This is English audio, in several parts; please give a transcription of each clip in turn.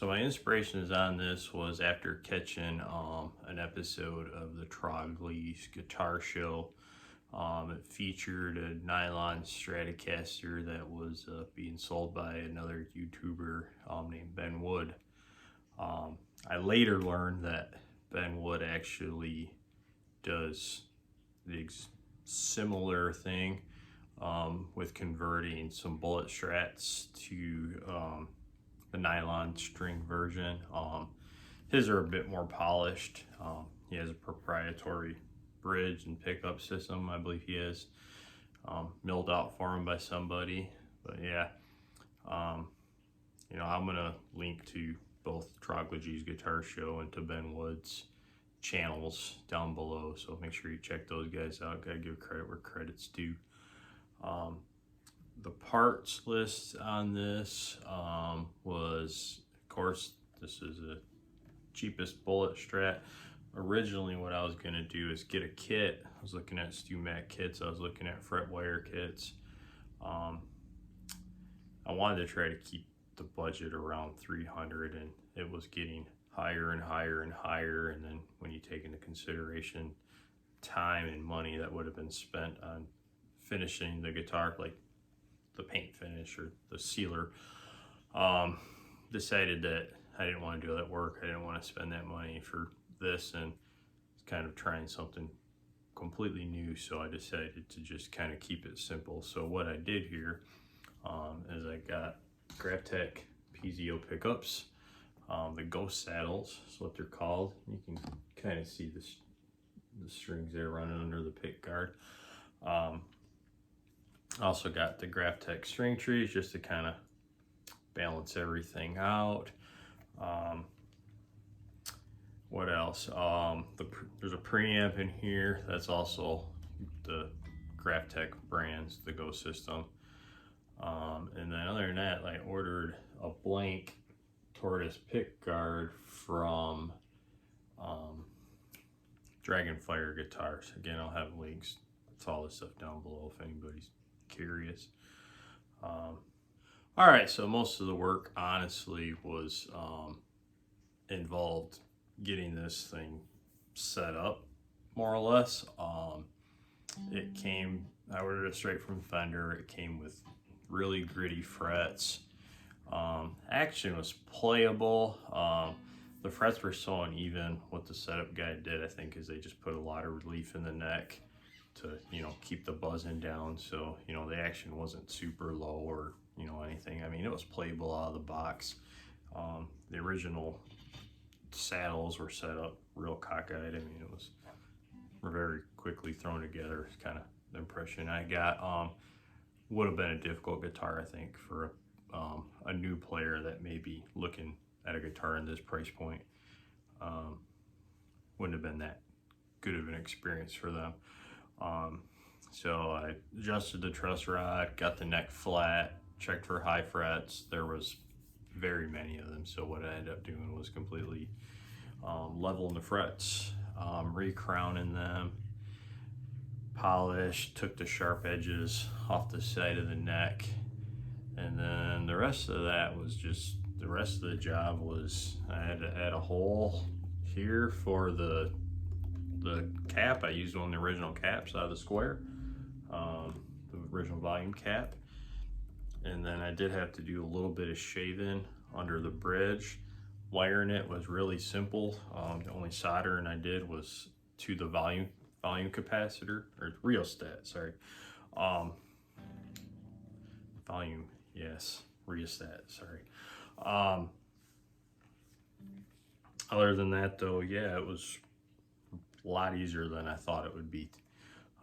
So my inspirations on this was after catching an episode of the Trogly's guitar show. It featured a Nylon Stratocaster that was being sold by another YouTuber named Ben Wood. I later learned that Ben Wood actually does the similar thing with converting some bullet strats to the nylon string version. His are a bit more polished. He has a proprietary bridge and pickup system, I believe he has milled out for him by somebody. But yeah, you know, I'm gonna link to both Trogly's guitar show and to Ben Wood's channels down below, so make sure you check those guys out. Gotta give credit where credit's due. The parts list on this was, of course, this is the cheapest bullet strat. Originally what I was going to do is get a kit. I was looking at StewMac kits, I was looking at fret wire kits. I wanted to try to keep the budget around 300, and it was getting higher and higher and higher, and then when you take into consideration time and money that would have been spent on finishing the guitar, like the paint finish or the sealer, decided that I didn't want to do that work. I didn't want to spend that money for this, and kind of trying something completely new, so I decided to just kind of keep it simple. So what I did here is I got GrafTech PZO pickups, the ghost saddles is what they're called. You can kind of see the strings there running under the pick guard. Also got the GrafTech string trees just to kind of balance everything out. What else? There's a preamp in here. That's also the GrafTech brands, the Go system. And then other than that, I ordered a blank tortoise pick guard from Dragonfire Guitars. Again, I'll have links to all this stuff down below if anybody's curious. All right, so most of the work honestly was involved getting this thing set up, more or less. It came, I ordered it straight from Fender. It came with really gritty frets. Action was playable. The frets were so uneven. What the setup guy did, I think, is they just put a lot of relief in the neck to, you know, keep the buzzing down. So, you know, the action wasn't super low or, you know, anything. I mean, it was playable out of the box. The original saddles were set up real cockeyed. I mean, it was very quickly thrown together. It's kind of the impression I got. Would have been a difficult guitar, I think, for a new player that may be looking at a guitar in this price point. Wouldn't have been that good of an experience for them. So I adjusted the truss rod, got the neck flat, checked for high frets. There was very many of them, so what I ended up doing was completely leveling the frets, re-crowning them, polished, took the sharp edges off the side of the neck, and then the rest of that was just, the rest of the job was, I had to add a hole here for the cap. I used one of the original caps out of the Squire, the original volume cap. And then I did have to do a little bit of shaving under the bridge. Wiring it was really simple. The only soldering I did was to the volume capacitor, or rheostat, sorry. Volume, yes, rheostat, sorry. Other than that though, yeah, it was a lot easier than I thought it would be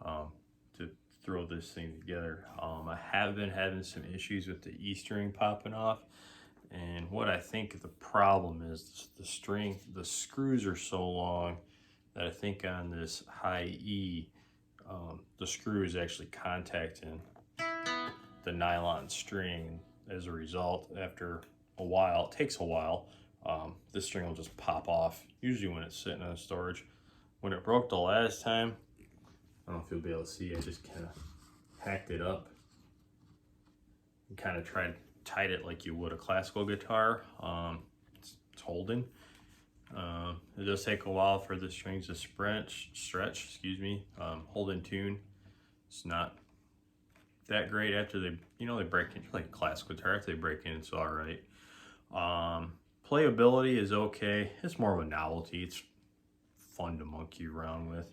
to throw this thing together. I have been having some issues with the E string popping off, and what I think the problem is the screws are so long that I think on this high E, the screw is actually contacting the nylon string. As a result, after a while, it takes a while, this string will just pop off, usually when it's sitting in storage. When it broke the last time, I don't know if you'll be able to see, I just kind of hacked it up and kind of tied it like you would a classical guitar. It's it's holding. It does take a while for the strings to stretch, excuse me, hold in tune. It's not that great after they, you know, they break in, like a classical guitar, after they break in, it's all right. Playability is okay. It's more of a novelty. It's fun to monkey around with.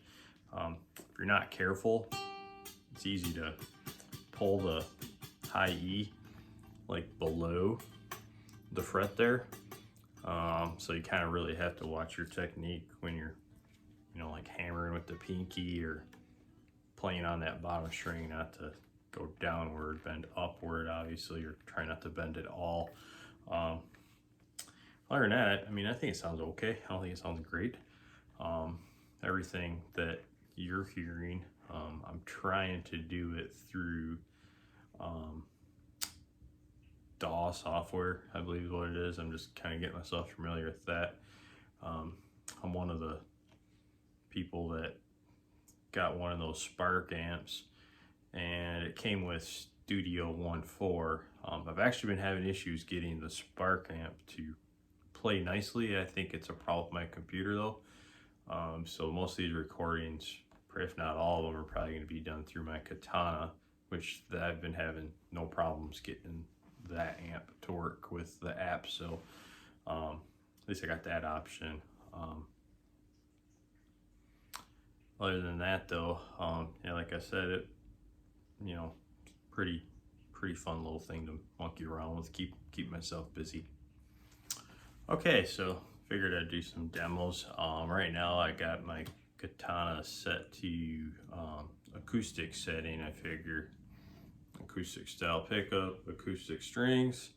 If you're not careful, it's easy to pull the high E like below the fret there. So you kind of really have to watch your technique when you're, you know, like hammering with the pinky or playing on that bottom string, not to go downward, bend upward, obviously, or try not to bend at all. Other than that, I mean, I think it sounds okay. I don't think it sounds great. Everything that you're hearing, I'm trying to do it through DAW software, I believe is what it is. I'm just kind of getting myself familiar with that. I'm one of the people that got one of those Spark amps, and it came with Studio 1.4. I've actually been having issues getting the Spark amp to play nicely. I think it's a problem with my computer though. So most of these recordings, if not all of them, are probably going to be done through my Katana, which I've been having no problems getting that amp to work with the app. So at least I got that option. Other than that though, yeah, like I said, it, you know, pretty fun little thing to monkey around with, keep myself busy. Okay, so figured I'd do some demos. Right now I got my Katana set to acoustic setting. I figure acoustic style pickup, acoustic strings,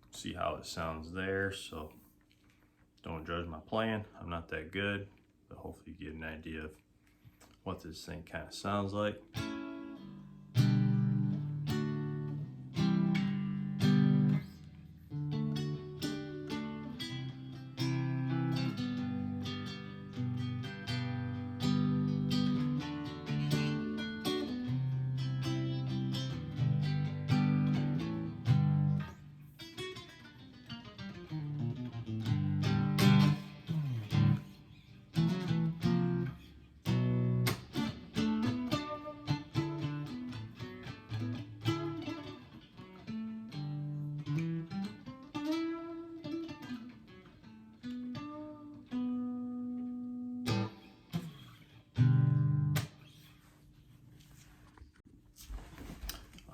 see how it sounds there. So don't judge my playing, I'm not that good, but hopefully you get an idea of what this thing kind of sounds like.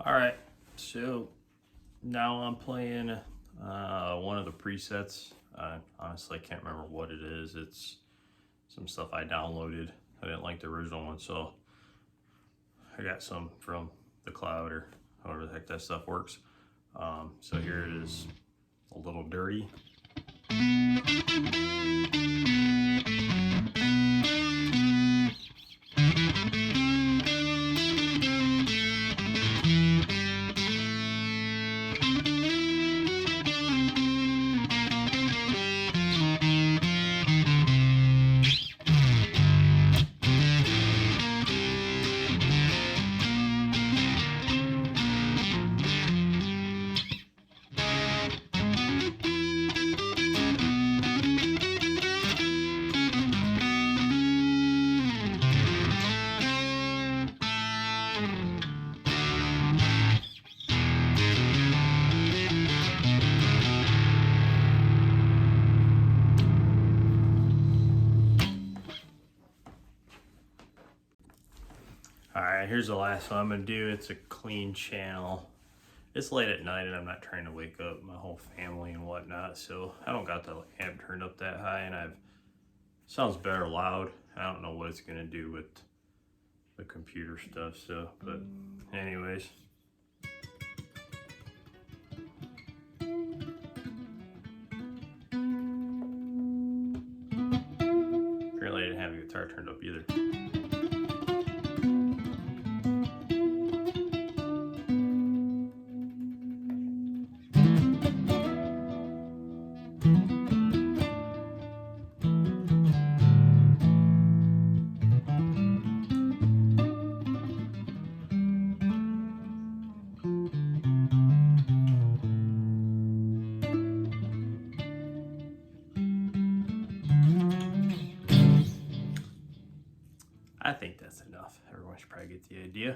All right, so now I'm playing one of the presets. Honestly, I can't remember what it is. It's some stuff I downloaded. I didn't like the original one, so I got some from the cloud or however the heck that stuff works. So here it is, a little dirty. Alright, here's the last one I'm going to do. It's a clean channel. It's late at night and I'm not trying to wake up my whole family and whatnot, so I don't got the amp turned up that high, and sounds better loud. I don't know what it's going to do with the computer stuff, so, but anyways. Apparently I didn't have the guitar turned up either. I think that's enough. Everyone should probably get the idea.